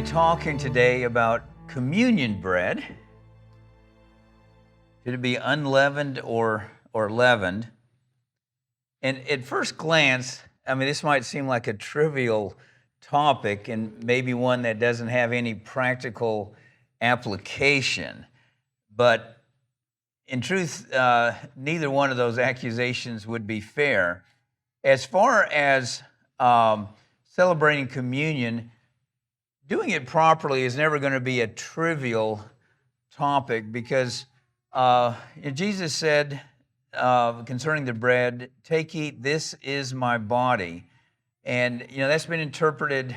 be talking today about communion bread. Should it be unleavened or leavened? And at first glance, I mean, this might seem like a trivial topic and maybe one that doesn't have any practical application. But in truth, neither one of those accusations would be fair. As far as celebrating communion, doing it properly is never going to be a trivial topic because Jesus said concerning the bread, "Take, eat, this is my body." And, that's been interpreted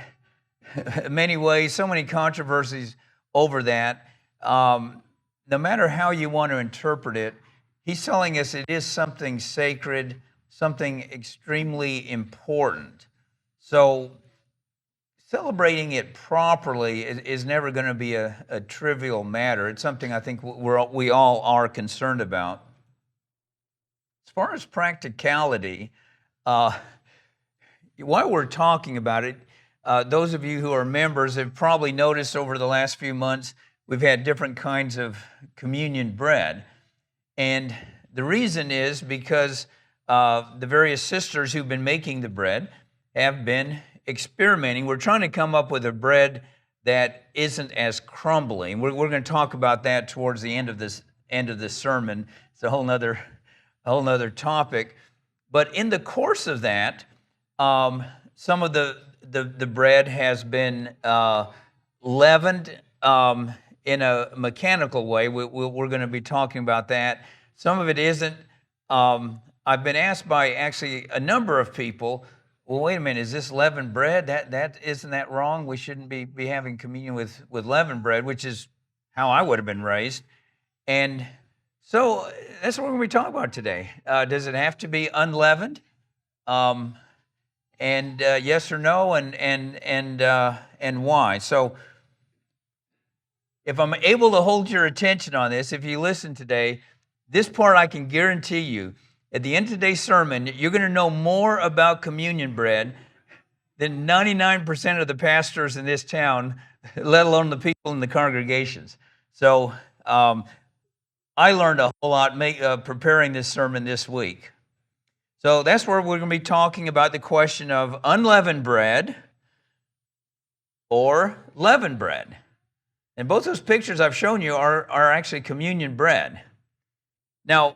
many ways, so many controversies over that. No matter how you want to interpret it, he's telling us it is something sacred, something extremely important. So celebrating it properly is never going to be a trivial matter. It's something I think we all are concerned about. As far as practicality, while we're talking about it, those of you who are members have probably noticed over the last few months we've had different kinds of communion bread. And the reason is because the various sisters who've been making the bread have been experimenting. We're trying to come up with a bread that isn't as crumbly. We're going to talk about that towards the end of this sermon. It's a whole nother topic. But in the course of that, some of the bread has been leavened in a mechanical way. We're going to be talking about that. Some of it isn't. I've been asked by actually a number of people, well, wait a minute, is this leavened bread? That isn't that wrong? We shouldn't be having communion with leavened bread, which is how I would have been raised. And so that's what we're going to be talking about today. Does it have to be unleavened? And yes or no, and why? So if I'm able to hold your attention on this, if you listen today, this part I can guarantee you, at the end of today's sermon, you're going to know more about communion bread than 99% of the pastors in this town, let alone the people in the congregations. So I learned a whole lot preparing this sermon this week. So that's where we're going to be talking about the question of unleavened bread or leavened bread. And both those pictures I've shown you are actually communion bread. Now,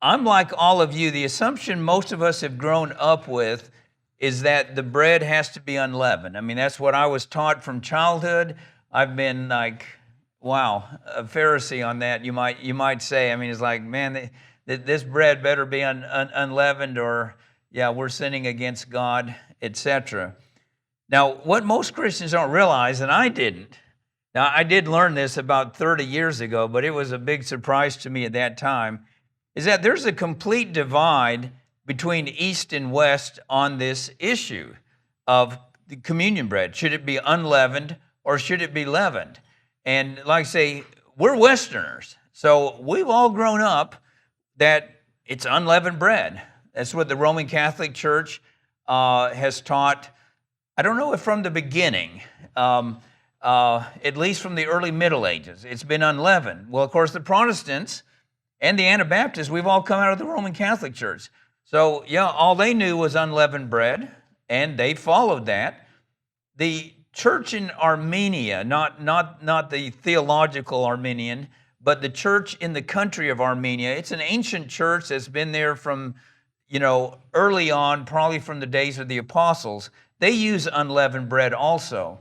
I'm like all of you. The assumption most of us have grown up with is that the bread has to be unleavened. I mean, that's what I was taught from childhood. I've been like, wow, a Pharisee on that, you might say. I mean, it's like, man, this bread better be unleavened or, yeah, we're sinning against God, etc. Now, what most Christians don't realize, and I didn't, now I did learn this about 30 years ago, but it was a big surprise to me at that time, is that there's a complete divide between East and West on this issue of the communion bread. Should it be unleavened or should it be leavened? And like I say, we're Westerners, so we've all grown up that it's unleavened bread. That's what the Roman Catholic Church has taught. I don't know if from the beginning, at least from the early Middle Ages, it's been unleavened. Well, of course, the Protestants and the Anabaptists, we've all come out of the Roman Catholic Church. So, yeah, all they knew was unleavened bread, and they followed that. The church in Armenia, not the theological Armenian, but the church in the country of Armenia, it's an ancient church that's been there from, early on, probably from the days of the apostles. They use unleavened bread also.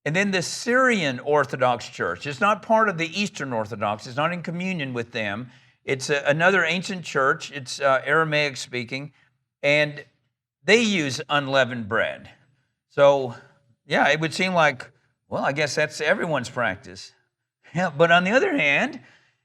And then the Syrian Orthodox Church, it's not part of the Eastern Orthodox, it's not in communion with them. It's another ancient church, it's Aramaic speaking, and they use unleavened bread. So, yeah, it would seem like, well, I guess that's everyone's practice. Yeah, but on the other hand,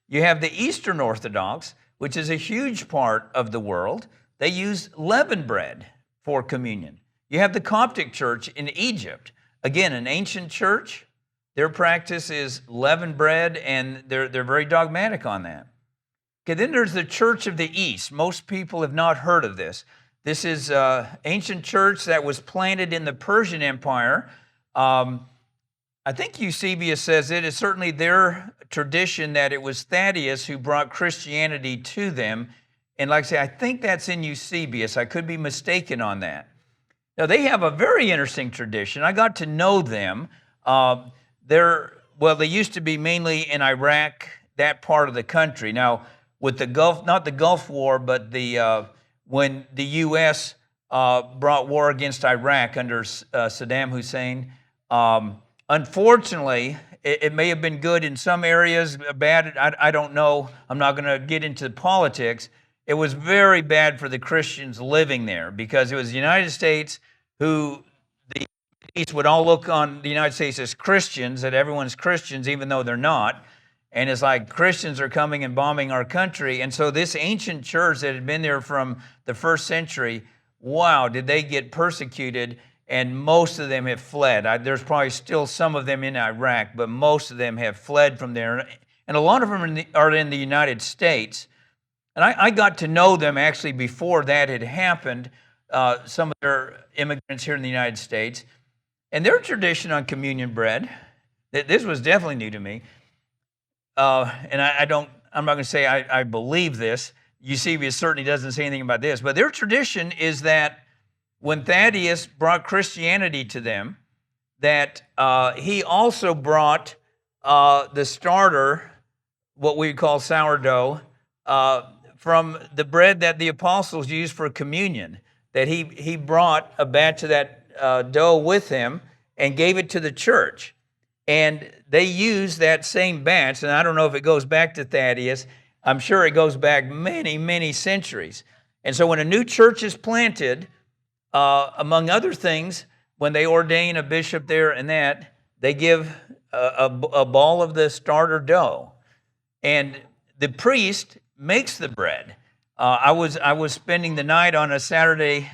you have the Eastern Orthodox, which is a huge part of the world. They use leavened bread for communion. You have the Coptic Church in Egypt. Again, an ancient church. Their practice is leavened bread, and they're very dogmatic on that. Okay, then there's the Church of the East. Most people have not heard of this. This is an ancient church that was planted in the Persian Empire I think Eusebius says it is certainly their tradition that it was Thaddeus who brought Christianity to them. And like I say, I think that's in Eusebius. I could be mistaken on that. Now, they have a very interesting tradition. I got to know them. They used to be mainly in Iraq, that part of the country. Now, with the Gulf, not the Gulf War, but when the U.S. Brought war against Iraq under Saddam Hussein, unfortunately, it may have been good in some areas, bad, I don't know. I'm not going to get into politics. It was very bad for the Christians living there because it was the United States who the East would all look on the United States as Christians, that everyone's Christians, even though they're not. And it's like Christians are coming and bombing our country. And so this ancient church that had been there from the first century, wow, did they get persecuted, and most of them have fled. There's probably still some of them in Iraq, but most of them have fled from there. And a lot of them are in the United States. And I got to know them actually before that had happened, some of their immigrants here in the United States. And their tradition on communion bread, this was definitely new to me. And I'm not going to say I believe this. Eusebius certainly doesn't say anything about this. But their tradition is that when Thaddeus brought Christianity to them, that he also brought the starter, what we call sourdough, from the bread that the apostles used for communion, that he brought a batch of that dough with him and gave it to the church. And they used that same batch, and I don't know if it goes back to Thaddeus. I'm sure it goes back many, many centuries. And so when a new church is planted, among other things, when they ordain a bishop there and that, they give a ball of the starter dough. And the priest makes the bread. I was spending the night on a Saturday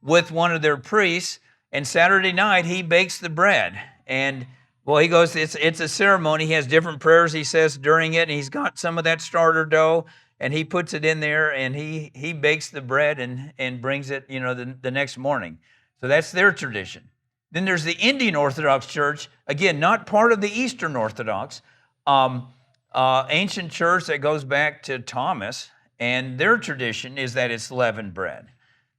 with one of their priests, and Saturday night he bakes the bread. And well, he goes, it's a ceremony. He has different prayers he says during it, and he's got some of that starter dough, and he puts it in there, and he bakes the bread and brings it, the next morning. So that's their tradition. Then there's the Indian Orthodox Church, again, not part of the Eastern Orthodox, ancient church that goes back to Thomas, and their tradition is that it's leavened bread.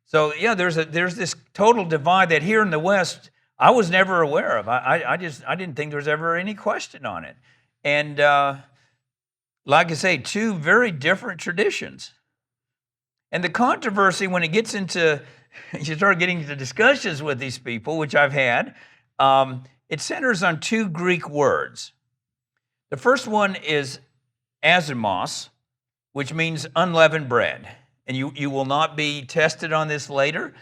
So yeah, there's this total divide that here in the West I was never aware of. I didn't think there was ever any question on it. And like I say, two very different traditions. And the controversy when it gets into, you start getting into discussions with these people, which I've had, it centers on two Greek words. The first one is azimos, which means unleavened bread. And you will not be tested on this later.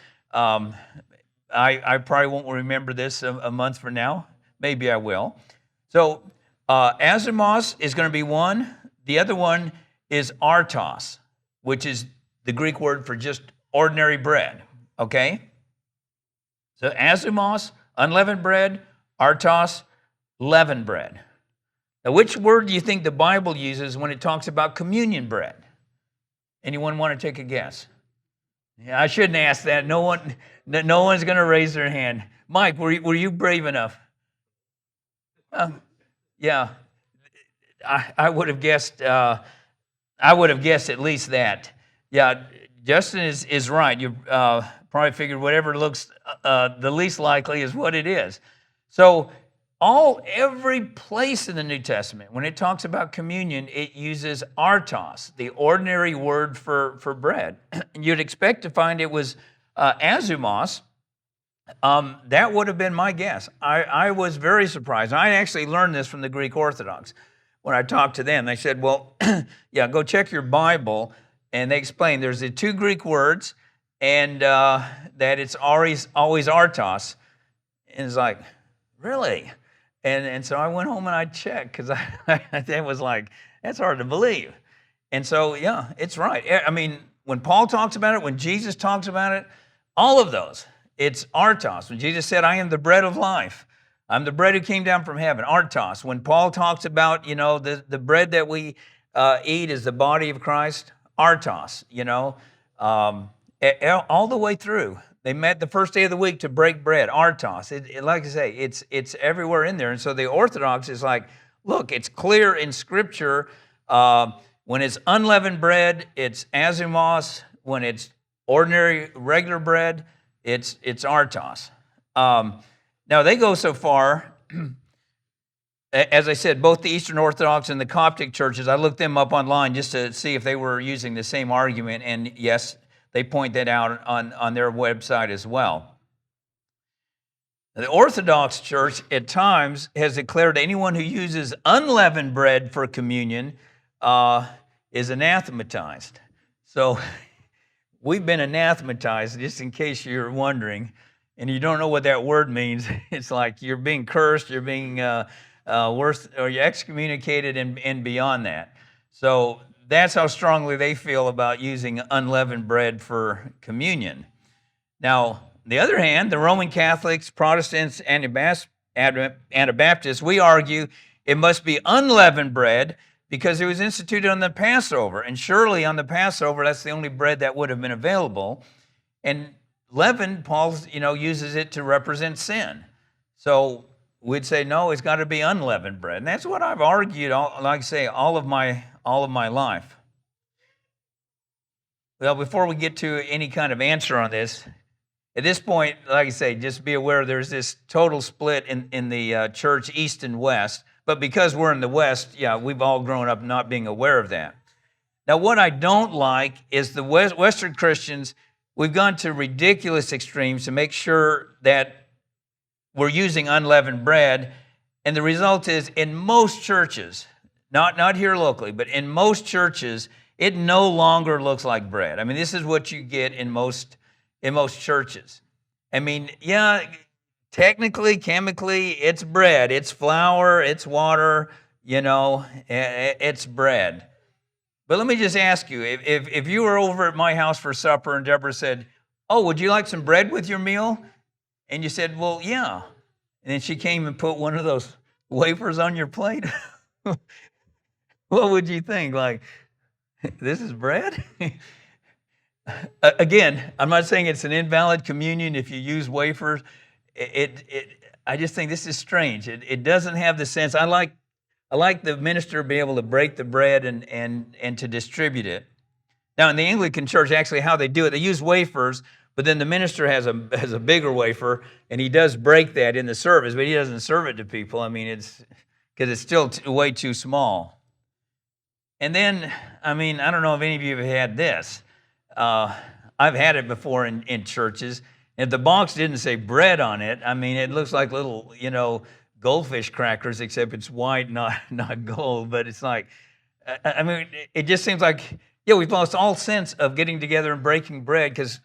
I probably won't remember this a month from now. Maybe I will. So azimos is going to be one. The other one is artos, which is the Greek word for just ordinary bread. Okay? So azimos, unleavened bread, artos, leavened bread. Now, which word do you think the Bible uses when it talks about communion bread? Anyone want to take a guess? Yeah, I shouldn't ask that. No one's going to raise their hand. Mike, were you brave enough? Yeah, I would have guessed. I would have guessed at least that. Yeah, Justin is right. You probably figured whatever looks the least likely is what it is. So every place in the New Testament, when it talks about communion, it uses artos, the ordinary word for bread. You'd expect to find it was azumos. That would have been my guess. I was very surprised. I actually learned this from the Greek Orthodox. When I talked to them, they said, well, yeah, go check your Bible. And they explained there's the two Greek words, and that it's always artos. And it's like, really? And so I went home and I checked because I was like, that's hard to believe. And so, yeah, it's right. I mean, when Paul talks about it, when Jesus talks about it, all of those, it's artos. When Jesus said, I am the bread of life, I'm the bread who came down from heaven, artos. When Paul talks about, the bread that we eat is the body of Christ, artos, all the way through. They met the first day of the week to break bread, artos. Like I say, it's everywhere in there. And so the Orthodox is like, look, it's clear in Scripture. When it's unleavened bread, it's azimos. When it's ordinary, regular bread, it's artos. Now, they go so far, as I said, both the Eastern Orthodox and the Coptic churches, I looked them up online just to see if they were using the same argument, and yes, they point that out on their website as well. The Orthodox Church at times has declared anyone who uses unleavened bread for communion is anathematized. So we've been anathematized, just in case you're wondering, and you don't know what that word means. It's like you're being cursed, you're being worse, or you're excommunicated and beyond that. So that's how strongly they feel about using unleavened bread for communion. Now, on the other hand, the Roman Catholics, Protestants, Anabaptists, we argue it must be unleavened bread because it was instituted on the Passover. And surely on the Passover, that's the only bread that would have been available. And leaven, Paul, uses it to represent sin. So we'd say, no, it's got to be unleavened bread. And that's what I've argued, like I say, all of my life. Well, before we get to any kind of answer on this, at this point, like I say, just be aware there's this total split in the church, East and West. But because we're in the West, we've all grown up not being aware of that. Now, what I don't like is the Western Christians, we've gone to ridiculous extremes to make sure that we're using unleavened bread. And the result is, in most churches, not here locally, but in most churches, it no longer looks like bread. I mean, this is what you get in most churches. I mean, technically, chemically, it's bread. It's flour, it's water, it's bread. But let me just ask you, if you were over at my house for supper and Deborah said, oh, would you like some bread with your meal? And you said, well, yeah. And then she came and put one of those wafers on your plate. What would you think? Like, this is bread? Again, I'm not saying it's an invalid communion if you use wafers. I just think this is strange. It doesn't have the sense. I like the minister to be able to break the bread and to distribute it. Now, in the Anglican Church, actually, how they do it, they use wafers, but then the minister has a bigger wafer, and he does break that in the service, but he doesn't serve it to people. I mean, it's because it's still way too small. And then, I don't know if any of you have had this. I've had it before in churches. If the box didn't say bread on it, it looks like little, goldfish crackers, except it's white, not gold. But it's like, it just seems like, we've lost all sense of getting together and breaking bread because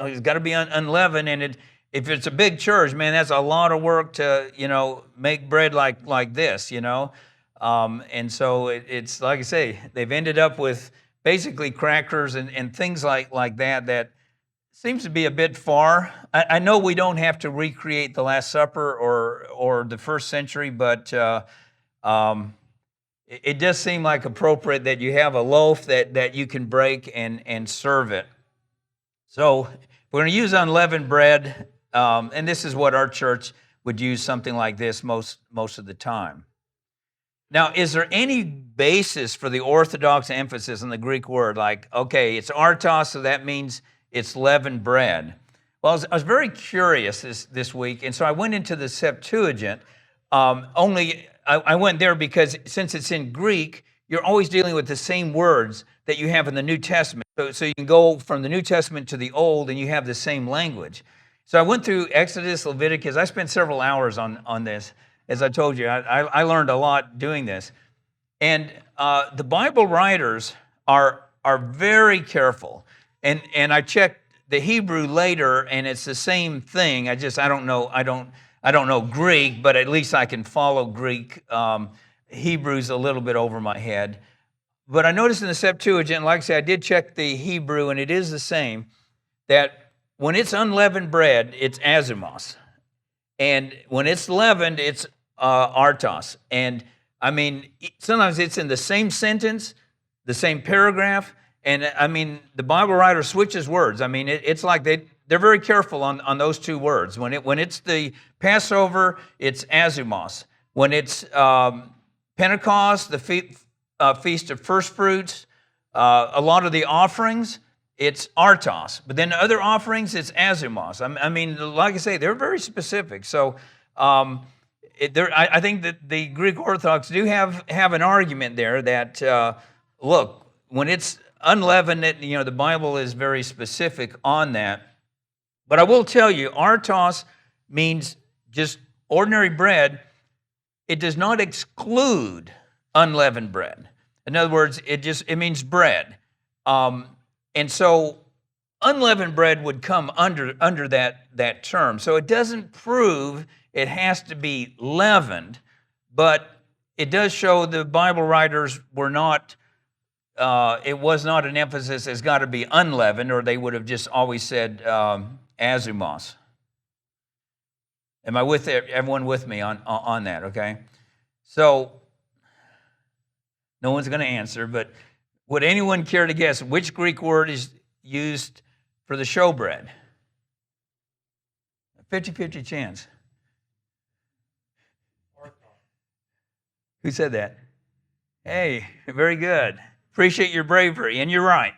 it's got to be unleavened. And if it's a big church, man, that's a lot of work to, make bread like this, And so it's like I say, they've ended up with basically crackers and things like that seems to be a bit far. I know we don't have to recreate the Last Supper or the first century, but it does seem like appropriate that you have a loaf that you can break and serve it. So we're going to use unleavened bread, and this is what our church would use, something like this most of the time. Now, is there any basis for the Orthodox emphasis on the Greek word? Like, okay, it's artos, so that means it's leavened bread. Well, I was very curious this week, and so I went into the Septuagint. I went there because since it's in Greek, you're always dealing with the same words that you have in the New Testament. So you can go from the New Testament to the Old, and you have the same language. So I went through Exodus, Leviticus. I spent several hours on this. As I told you, I learned a lot doing this. And the Bible writers are very careful. And I checked the Hebrew later, and it's the same thing. I don't know Greek, but at least I can follow Greek. Hebrew's a little bit over my head. But I noticed in the Septuagint, like I said, I did check the Hebrew, and it is the same, that when it's unleavened bread, it's azimos. And when it's leavened, it's artos. And sometimes it's in the same sentence, the same paragraph, and the Bible writer switches words. It's like they're very careful on those two words. When it's the Passover, it's azumos. When it's Pentecost, the Feast of First Fruits, a lot of the offerings, it's artos. But then other offerings, it's azumos. I mean, like I say, they're very specific. So I think that the Greek Orthodox do have an argument there that, look, when it's unleavened, the Bible is very specific on that. But I will tell you, artos means just ordinary bread. It does not exclude unleavened bread. In other words, it means bread. And so unleavened bread would come under that term. So it doesn't prove it has to be leavened, but it does show the Bible writers were not, it was not an emphasis it's got to be unleavened, or they would have just always said azumos. Am I with everyone with me on that, okay? So, no one's going to answer, but would anyone care to guess which Greek word is used for the showbread? 50-50 chance. Who said that? Hey, very good. Appreciate your bravery, and you're right.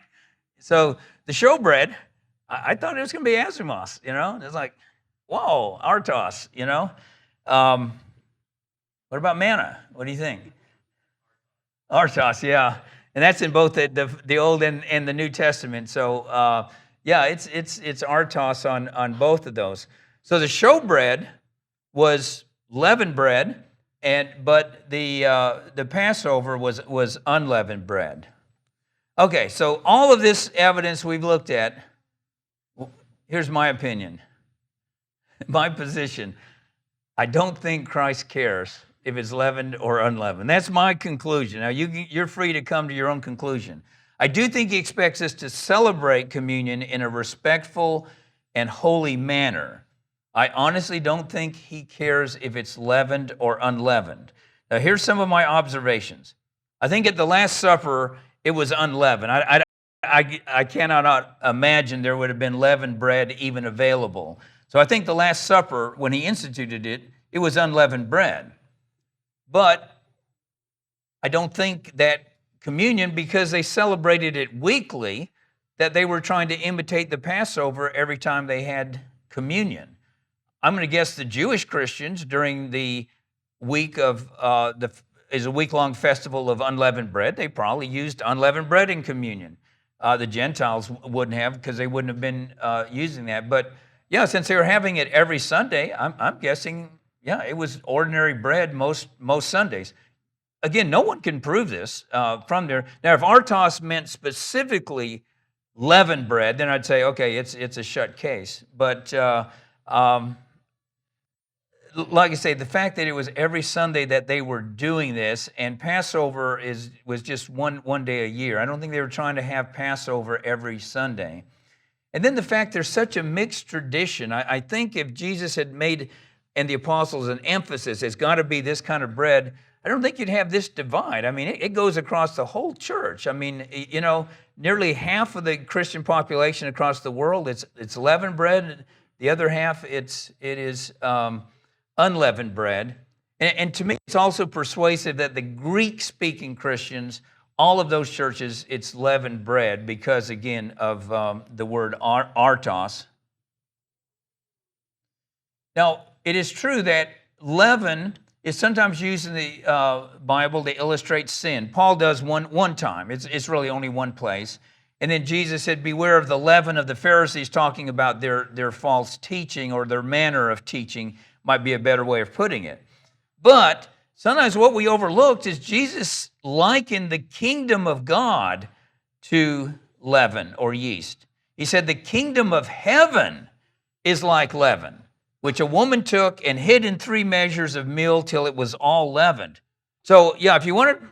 So the showbread, I thought it was going to be azumos, It's like, whoa, artos, What about manna? What do you think? Artos, yeah. And that's in both the Old and the New Testament. So, yeah, it's artos on both of those. So the showbread was leavened bread, but the Passover was unleavened bread. Okay, so all of this evidence we've looked at, here's my opinion, my position. I don't think Christ cares if it's leavened or unleavened. That's my conclusion. Now, you're free to come to your own conclusion. I do think he expects us to celebrate communion in a respectful and holy manner. I honestly don't think he cares if it's leavened or unleavened. Now, here's some of my observations. I think at the Last Supper, it was unleavened. I cannot imagine there would have been leavened bread even available. So I think the Last Supper, when he instituted it, it was unleavened bread. But I don't think that communion, because they celebrated it weekly, that they were trying to imitate the Passover every time they had communion. I'm going to guess the Jewish Christians during the week of is a week-long festival of unleavened bread. They probably used unleavened bread in communion. The Gentiles wouldn't have, because they wouldn't have been using that. But yeah, since they were having it every Sunday, I'm guessing, yeah, it was ordinary bread most Sundays. Again, no one can prove this from there. Now, if artos meant specifically leavened bread, then I'd say, okay, it's a shut case. But like I say, the fact that it was every Sunday that they were doing this, and Passover was just one day a year. I don't think they were trying to have Passover every Sunday. And then the fact there's such a mixed tradition. I think if Jesus had made, and the apostles, an emphasis, it's got to be this kind of bread, I don't think you'd have this divide. I mean, it goes across the whole church. I mean, nearly half of the Christian population across the world, it's leavened bread. The other half, it is unleavened bread. And to me, it's also persuasive that the Greek-speaking Christians, all of those churches, it's leavened bread because, again, of the word artos. Now, it is true that leaven is sometimes used in the Bible to illustrate sin. Paul does one time. It's really only one place. And then Jesus said, beware of the leaven of the Pharisees, talking about their false teaching, or their manner of teaching might be a better way of putting it. But sometimes what we overlooked is Jesus likened the kingdom of God to leaven or yeast. He said the kingdom of heaven is like leaven, which a woman took and hid in 3 measures of meal till it was all leavened. So, yeah, if you want to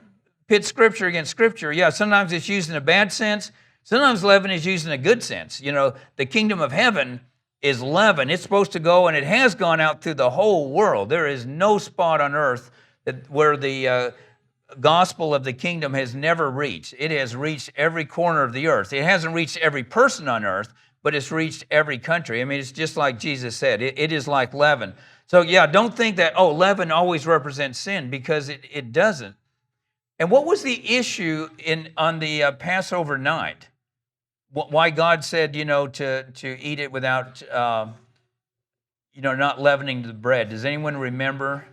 pit Scripture against Scripture, yeah, sometimes it's used in a bad sense. Sometimes leaven is used in a good sense. The kingdom of heaven is leaven. It's supposed to go, and it has gone out through the whole world. There is no spot on earth where the gospel of the kingdom has never reached. It has reached every corner of the earth. It hasn't reached every person on earth, but it's reached every country. I mean, it's just like Jesus said, it is like leaven. So yeah, don't think that, oh, leaven always represents sin, because it doesn't. And what was the issue on the Passover night? Why God said, to eat it without, not leavening the bread? Does anyone remember?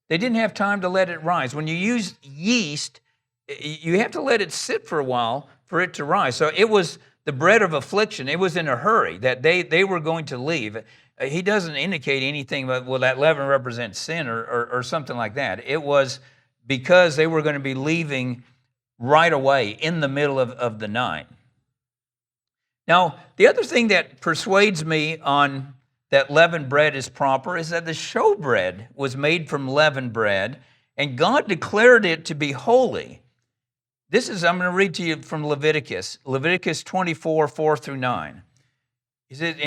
They didn't have time to let it rise. When you use yeast, you have to let it sit for a while for it to rise. So it was the bread of affliction. It was in a hurry that they were going to leave. He doesn't indicate anything about, well, that leaven represents sin or something like that. It was because they were going to be leaving right away in the middle of the night. Now, the other thing that persuades me on that leavened bread is proper is that the showbread was made from leavened bread, and God declared it to be holy. I'm going to read to you from Leviticus 24, 4 through 9. He said,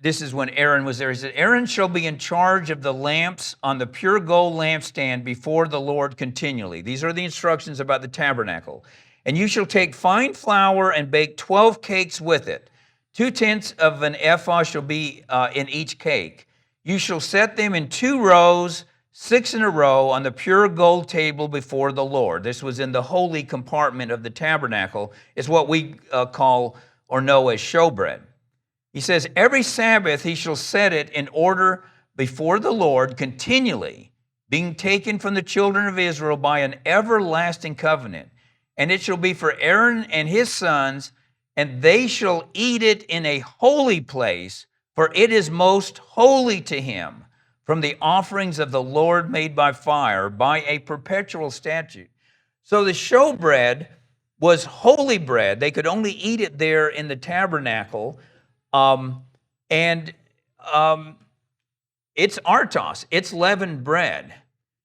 this is when Aaron was there. He said, Aaron shall be in charge of the lamps on the pure gold lampstand before the Lord continually. These are the instructions about the tabernacle. And you shall take fine flour and bake 12 cakes with it. 2/10 of an ephah shall be in each cake. You shall set them in 2 rows, 6 in a row, on the pure gold table before the Lord. This was in the holy compartment of the tabernacle. It's what we call or know as showbread. He says, every Sabbath he shall set it in order before the Lord continually, being taken from the children of Israel by an everlasting covenant. And it shall be for Aaron and his sons, and they shall eat it in a holy place, for it is most holy to him, from the offerings of the Lord made by fire, by a perpetual statute. So the showbread was holy bread. They could only eat it there in the tabernacle. It's artos, it's leavened bread.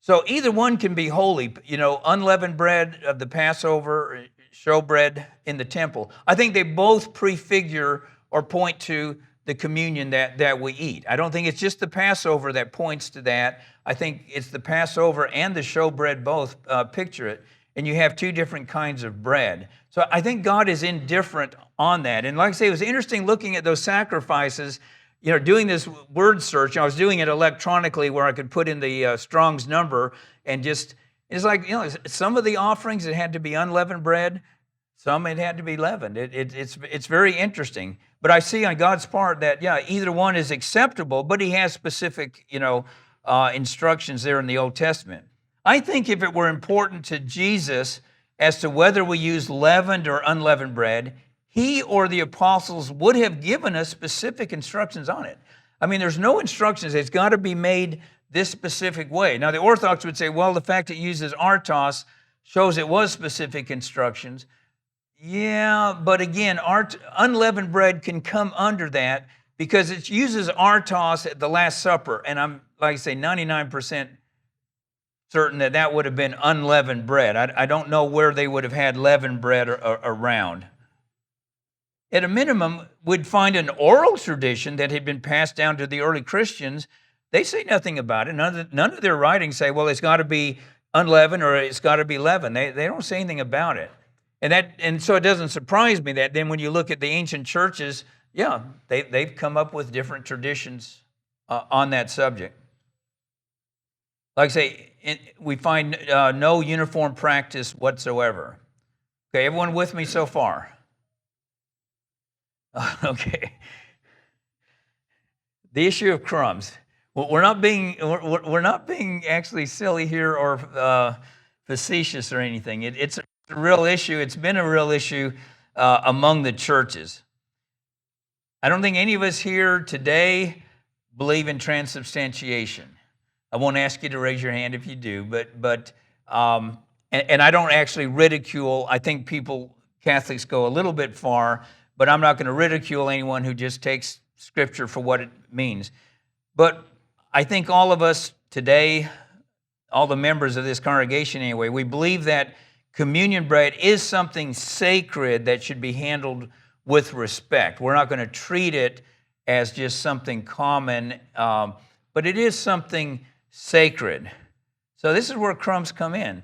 So either one can be holy, unleavened bread of the Passover, showbread in the temple. I think they both prefigure or point to the communion that we eat. I don't think it's just the Passover that points to that. I think it's the Passover and the showbread both picture it, and you have 2 different kinds of bread. So I think God is indifferent on that. And like I say, it was interesting looking at those sacrifices, doing this word search. I was doing it electronically where I could put in the Strong's number and just, it's like, some of the offerings, it had to be unleavened bread. Some it had to be leavened. It's very interesting. But I see on God's part that, either one is acceptable, but he has specific, instructions there in the Old Testament. I think if it were important to Jesus as to whether we use leavened or unleavened bread, he or the apostles would have given us specific instructions on it. I mean, there's no instructions. It's got to be made this specific way. Now, the Orthodox would say, well, the fact it uses artos shows it was specific instructions. Yeah, but again, unleavened bread can come under that because it uses artos at the Last Supper, and I'm, like I say, 99% certain that would have been unleavened bread. I don't know where they would have had leavened bread around. At a minimum, we'd find an oral tradition that had been passed down to the early Christians. They say nothing about it. None of their writings say, well, it's got to be unleavened or it's got to be leavened. They don't say anything about it. And so it doesn't surprise me that then when you look at the ancient churches, they've come up with different traditions on that subject. Like I say, we find no uniform practice whatsoever. Okay, everyone with me so far? Okay. The issue of crumbs. We're not being actually silly here or facetious or anything. It's a real issue. It's been a real issue among the churches. I don't think any of us here today believe in transubstantiation. I won't ask you to raise your hand if you do, but I don't actually ridicule. I think Catholics go a little bit far, but I'm not going to ridicule anyone who just takes Scripture for what it means. But I think all of us today, all the members of this congregation anyway, we believe that communion bread is something sacred that should be handled with respect. We're not going to treat it as just something common, but it is something sacred. So this is where crumbs come in.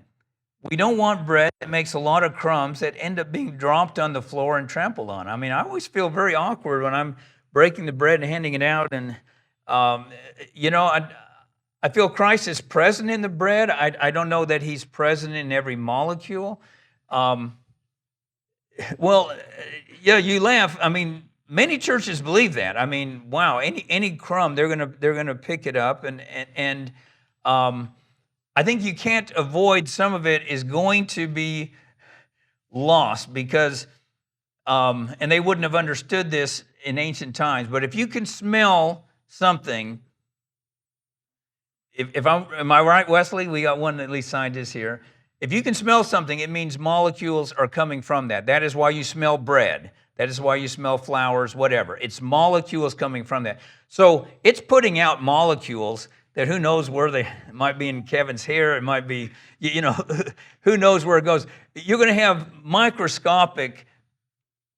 We don't want bread that makes a lot of crumbs that end up being dropped on the floor and trampled on. I mean, I always feel very awkward when I'm breaking the bread and handing it out. And, um, you know, I feel Christ is present in the bread. I don't know that he's present in every molecule. Um, well, yeah, you laugh. I mean, many churches believe that. I mean, wow, any crumb, they're gonna pick it up. And I think you can't avoid some of it is going to be lost because, and they wouldn't have understood this in ancient times, but if you can smell something, am I right, Wesley? We got one at least scientist here. If you can smell something, it means molecules are coming from that. That is why you smell bread. That is why you smell flowers, whatever. It's molecules coming from that. So it's putting out molecules that who knows where they it might be in Kevin's hair. It might be, who knows where it goes. You're going to have microscopic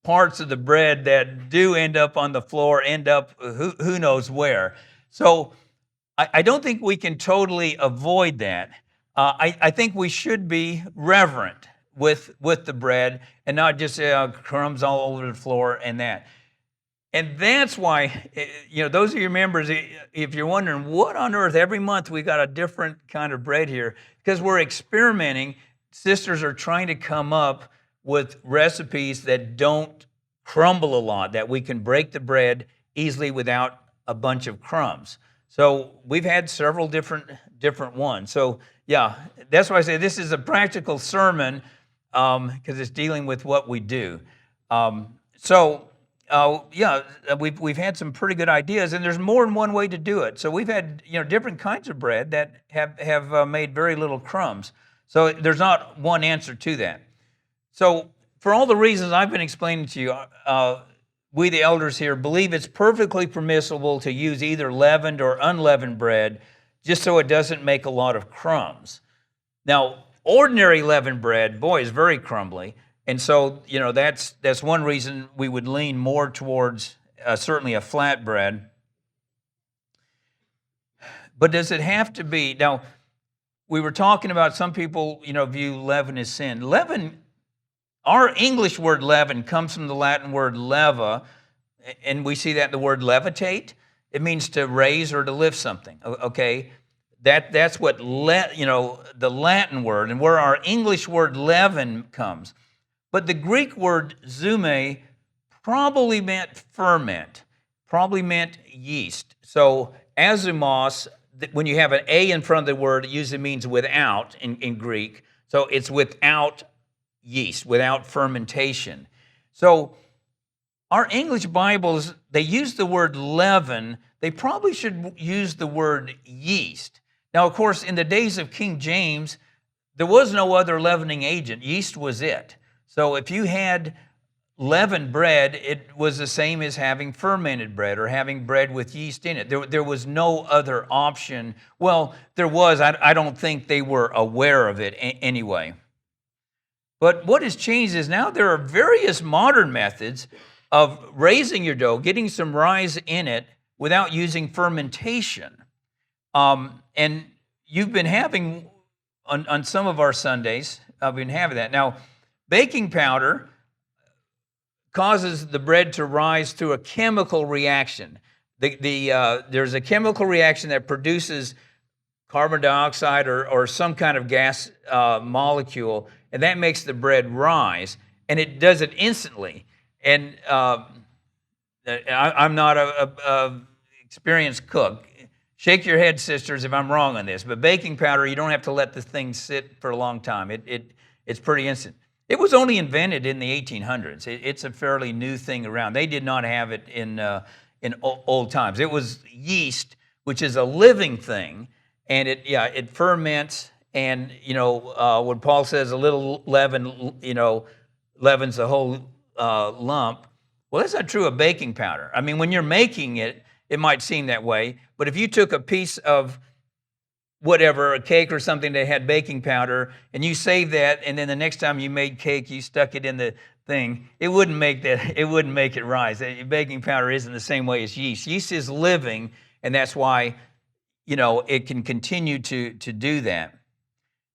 parts of the bread that do end up on the floor, end up who knows where. So I don't think we can totally avoid that. I think we should be reverent with the bread and not just crumbs all over the floor and that. And that's why, those of your members, if you're wondering, what on earth, every month we got a different kind of bread here, because we're experimenting. Sisters are trying to come up with recipes that don't crumble a lot, that we can break the bread easily without a bunch of crumbs. So we've had several different ones. So yeah, that's why I say this is a practical sermon, because it's dealing with what we do. We've had some pretty good ideas, and there's more than one way to do it. So we've had different kinds of bread that have made very little crumbs. So there's not one answer to that. So for all the reasons I've been explaining to you, we the elders here believe it's perfectly permissible to use either leavened or unleavened bread, just so it doesn't make a lot of crumbs. Now, ordinary leavened bread, boy, is very crumbly. And so, that's one reason we would lean more towards certainly a flat bread. But does it have to be? Now, we were talking about some people, view leaven as sin. Leaven, our English word leaven comes from the Latin word leva, and we see that in the word levitate. It means to raise or to lift something, okay? That's what, the Latin word, and where our English word leaven comes. But the Greek word zume probably meant ferment, probably meant yeast. So azumos, when you have an A in front of the word, it usually means without in Greek. So it's without yeast, without fermentation. So our English Bibles, they use the word leaven. They probably should use the word yeast. Now, of course, in the days of King James, there was no other leavening agent. Yeast was it. So if you had leavened bread, it was the same as having fermented bread or having bread with yeast in it. There was no other option. Well, there was. I don't think they were aware of it anyway. But what has changed is now there are various modern methods of raising your dough, getting some rise in it without using fermentation. And you've been having, on some of our Sundays, I've been having that. Now, baking powder causes the bread to rise through a chemical reaction. There's a chemical reaction that produces carbon dioxide or some kind of gas molecule, and that makes the bread rise, and it does it instantly. And I'm not a experienced cook. Shake your head, sisters, if I'm wrong on this, but baking powder, you don't have to let the thing sit for a long time. It's pretty instant. It was only invented in the 1800s. It's a fairly new thing around. They did not have it in old times. It was yeast, which is a living thing, and it ferments. And when Paul says a little leaven, leavens the whole lump. Well, that's not true of baking powder. I mean, when you're making it, it might seem that way. But if you took a piece of whatever, a cake or something that had baking powder, and you saved that, and then the next time you made cake, you stuck it in the thing, it wouldn't make it rise. Baking powder isn't the same way as yeast. Yeast is living, and that's why, it can continue to do that.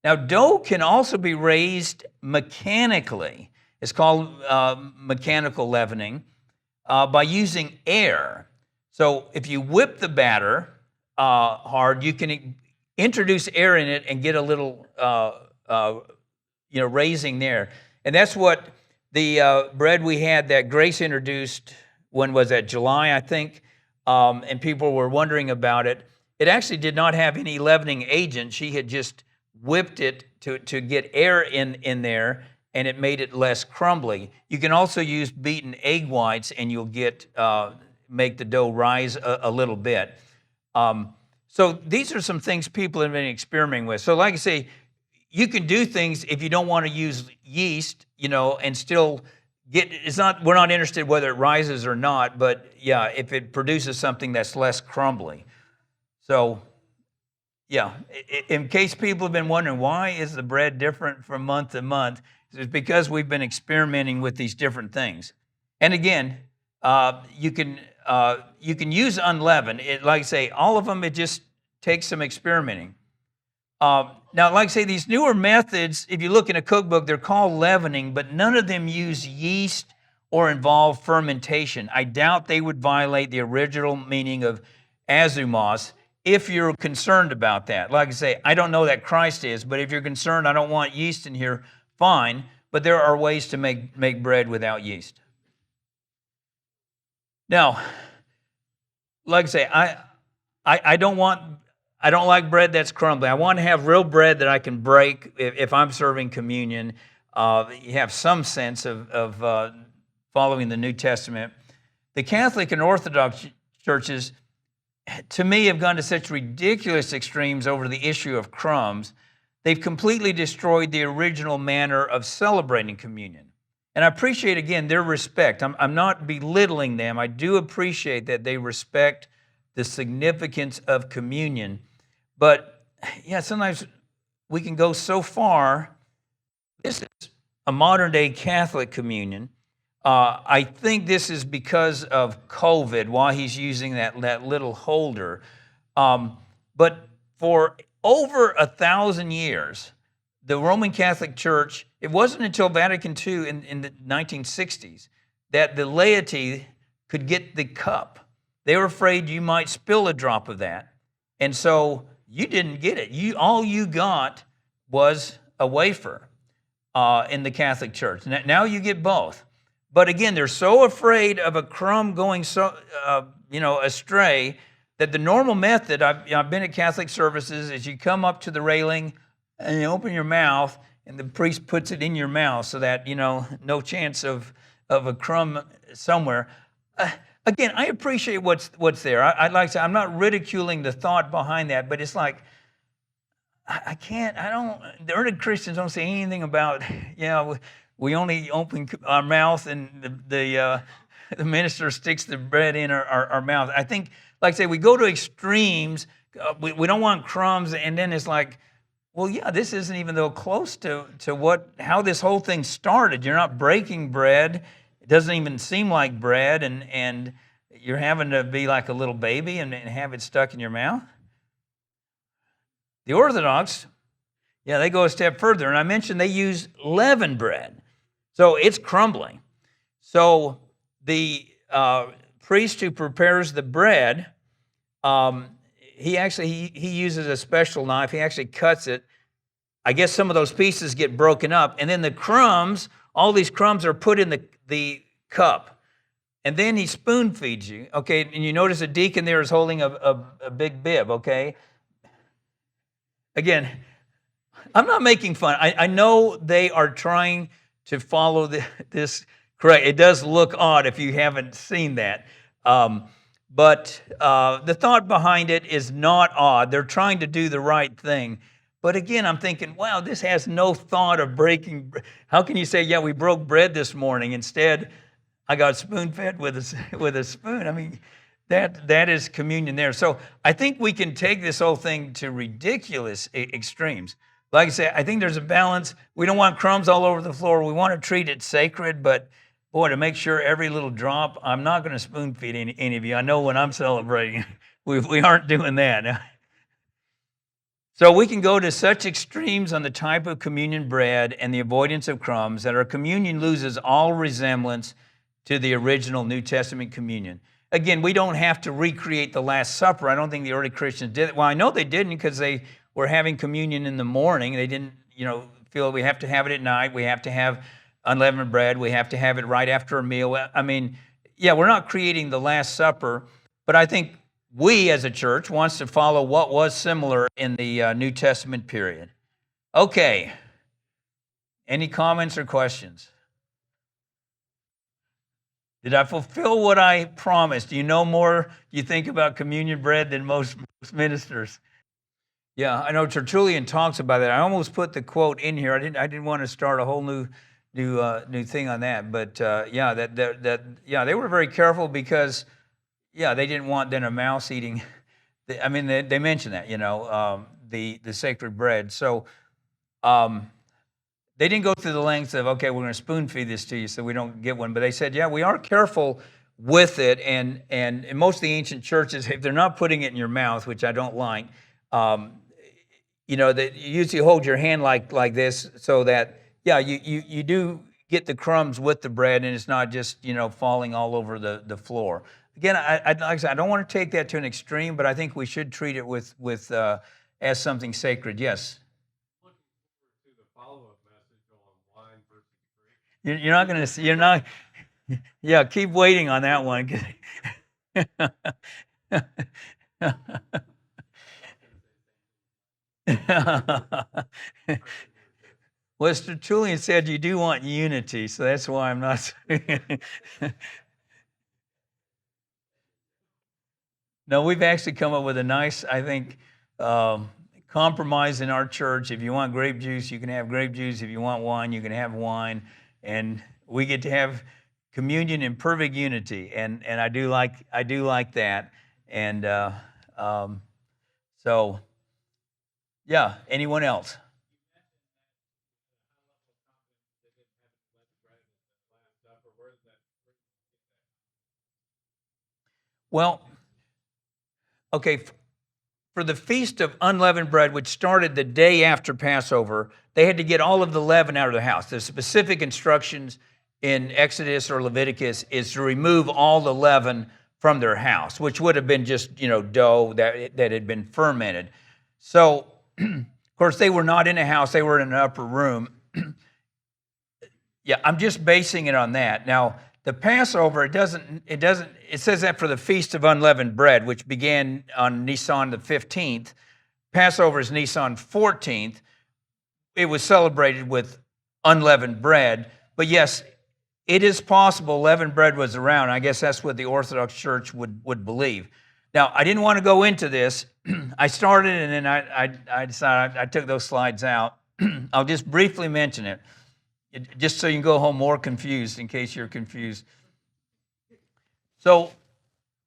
Now, dough can also be raised mechanically. It's called mechanical leavening by using air. So if you whip the batter hard, you can introduce air in it and get a little raising there. And that's what the bread we had that Grace introduced, when was that, July, I think, and people were wondering about it. It actually did not have any leavening agent. She had just whipped it to get air in there, and it made it less crumbly. You can also use beaten egg whites, and you'll get make the dough rise a little bit. So these are some things people have been experimenting with. So like I say, you can do things if you don't want to use yeast, and still get, we're not interested whether it rises or not, but yeah, if it produces something that's less crumbly. So yeah, in case people have been wondering, why is the bread different from month to month? It's because we've been experimenting with these different things. And again, you can use unleavened. Like I say, all of them, it just takes some experimenting. Now, like I say, these newer methods, if you look in a cookbook, they're called leavening, but none of them use yeast or involve fermentation. I doubt they would violate the original meaning of azumos if you're concerned about that. Like I say, I don't know that Christ is, but if you're concerned, I don't want yeast in here, fine. But there are ways to make bread without yeast. Now, like I say, I don't like bread that's crumbly. I want to have real bread that I can break if I'm serving communion. You have some sense of following the New Testament. The Catholic and Orthodox churches, to me, have gone to such ridiculous extremes over the issue of crumbs. They've completely destroyed the original manner of celebrating communion. And I appreciate, again, their respect. I'm not belittling them. I do appreciate that they respect the significance of communion. But yeah, sometimes we can go so far. This is a modern-day Catholic communion. I think this is because of COVID, why he's using that little holder. But for over 1,000 years, the Roman Catholic Church, it wasn't until Vatican II in the 1960s that the laity could get the cup. They were afraid you might spill a drop of that. And so you didn't get it. All you got was a wafer in the Catholic Church. Now you get both. But again, they're so afraid of a crumb going astray that the normal method, I've been at Catholic services, is you come up to the railing and you open your mouth and the priest puts it in your mouth so that, no chance of a crumb somewhere. Again, I appreciate what's there. I'd like to say, I'm not ridiculing the thought behind that, but it's like, the early Christians don't say anything about, we only open our mouth and the minister sticks the bread in our mouth. I think, like I say, we go to extremes. We don't want crumbs, and then it's like, well, yeah, this isn't even though close to how this whole thing started. You're not breaking bread. It doesn't even seem like bread, and you're having to be like a little baby and have it stuck in your mouth. The Orthodox, they go a step further, and I mentioned they use leavened bread. So it's crumbling. So the priest who prepares the bread, he uses a special knife. He actually cuts it. I guess some of those pieces get broken up, and then the crumbs, all these crumbs are put in the cup. And then he spoon feeds you, okay? And you notice a deacon there is holding a big bib, okay? Again, I'm not making fun. I know they are trying to follow this correct. It does look odd if you haven't seen that. But the thought behind it is not odd. They're trying to do the right thing. But again, I'm thinking, wow, this has no thought of breaking. How can you say, we broke bread this morning? Instead, I got spoon-fed with a spoon. I mean, that is communion there. So I think we can take this whole thing to ridiculous extremes. Like I say, I think there's a balance. We don't want crumbs all over the floor. We want to treat it sacred, but boy, to make sure every little drop, I'm not going to spoon feed any of you. I know when I'm celebrating, we aren't doing that. So we can go to such extremes on the type of communion bread and the avoidance of crumbs that our communion loses all resemblance to the original New Testament communion. Again, we don't have to recreate the Last Supper. I don't think the early Christians did it. Well, I know they didn't because they were having communion in the morning. They didn't, feel we have to have it at night. We have to have unleavened bread. We have to have it right after a meal. I mean, yeah, we're not creating the Last Supper, but I think we as a church wants to follow what was similar in the New Testament period. Okay. Any comments or questions? Did I fulfill what I promised? Do you know more, you think, about communion bread than most ministers? Yeah, I know Tertullian talks about that. I almost put the quote in here. I didn't want to start a whole new thing on that, but they were very careful because they didn't want then a mouse eating. I mean, they mentioned that, the sacred bread. So they didn't go through the lengths of, okay, we're going to spoon feed this to you so we don't get one. But they said, we are careful with it. And in most of the ancient churches, if they're not putting it in your mouth, which I don't like, that you usually hold your hand like this so that, you do get the crumbs with the bread and it's not just, falling all over the floor. Again, like I said, I don't want to take that to an extreme, but I think we should treat it with as something sacred. Yes? Looking forward to the follow-up message on wine versus grape. You're not going to see, you're not, keep waiting on that one. Well, as Tertullian said, you do want unity, so that's why I'm not. No, we've actually come up with a nice, I think, compromise in our church. If you want grape juice, you can have grape juice. If you want wine, you can have wine. And we get to have communion in perfect unity. And I do like that. And so, anyone else? Well, okay, for the Feast of Unleavened Bread, which started the day after Passover, they had to get all of the leaven out of the house. The specific instructions in Exodus or Leviticus is to remove all the leaven from their house, which would have been just, dough that had been fermented. So, of course, they were not in a house. They were in an upper room. I'm just basing it on that. Now, the Passover, it says that for the Feast of Unleavened Bread, which began on Nisan the 15th. Passover is Nisan 14th. It was celebrated with unleavened bread. But yes, it is possible leavened bread was around. I guess that's what the Orthodox Church would believe. Now, I didn't want to go into this. I started and then I decided I took those slides out. I'll just briefly mention it. Just so you can go home more confused in case you're confused. So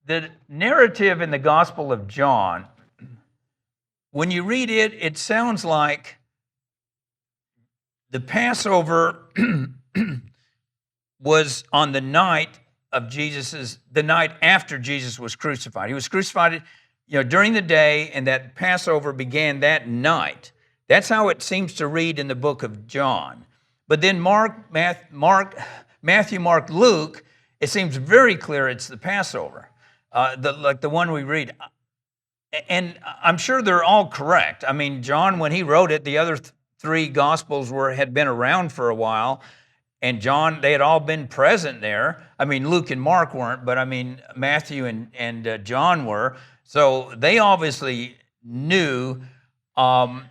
the narrative in the Gospel of John, when you read it, it sounds like the Passover was on the night of the night after Jesus was crucified. He was crucified, during the day, and that Passover began that night. That's how it seems to read in the book of John. But then Matthew, Mark, Luke, it seems very clear it's the Passover, like the one we read. And I'm sure they're all correct. I mean, John, when he wrote it, the other three Gospels had been around for a while, and John, they had all been present there. I mean, Luke and Mark weren't, but I mean, Matthew and John were. So they obviously knew. I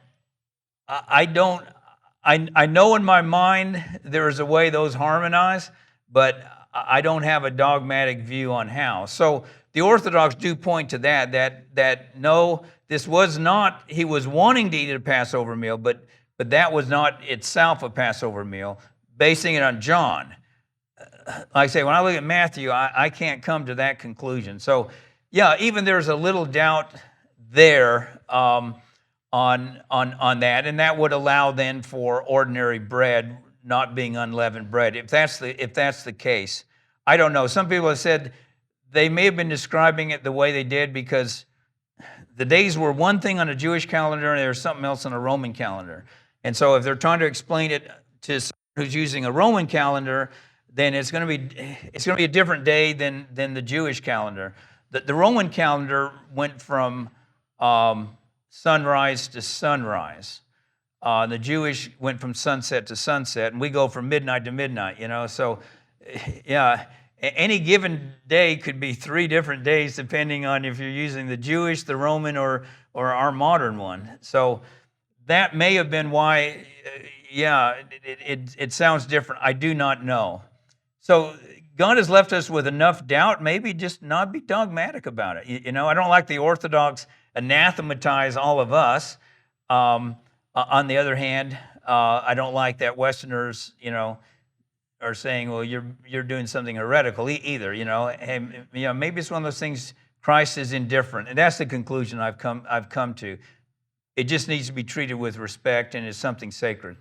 know in my mind there is a way those harmonize, but I don't have a dogmatic view on how. So the Orthodox do point to that no, this was not, he was wanting to eat a Passover meal, but that was not itself a Passover meal, basing it on John. Like I say, when I look at Matthew, I can't come to that conclusion. So even there's a little doubt there, on that, and that would allow then for ordinary bread not being unleavened bread. If that's the case, I don't know. Some people have said they may have been describing it the way they did because the days were one thing on a Jewish calendar and there's something else on a Roman calendar. And so if they're trying to explain it to someone who's using a Roman calendar, then it's going to be a different day than the Jewish calendar. The Roman calendar went from sunrise to sunrise. The Jewish went from sunset to sunset, and we go from midnight to midnight, So, yeah, any given day could be 3 different days depending on if you're using the Jewish, the Roman, or our modern one. So that may have been why, it sounds different. I do not know. So God has left us with enough doubt, maybe just not be dogmatic about it. I don't like the Orthodox anathematize all of us. On the other hand, I don't like that Westerners, are saying, well, you're doing something heretical either, And, maybe it's one of those things. Christ is indifferent, and that's the conclusion I've come to. It just needs to be treated with respect, and it's something sacred.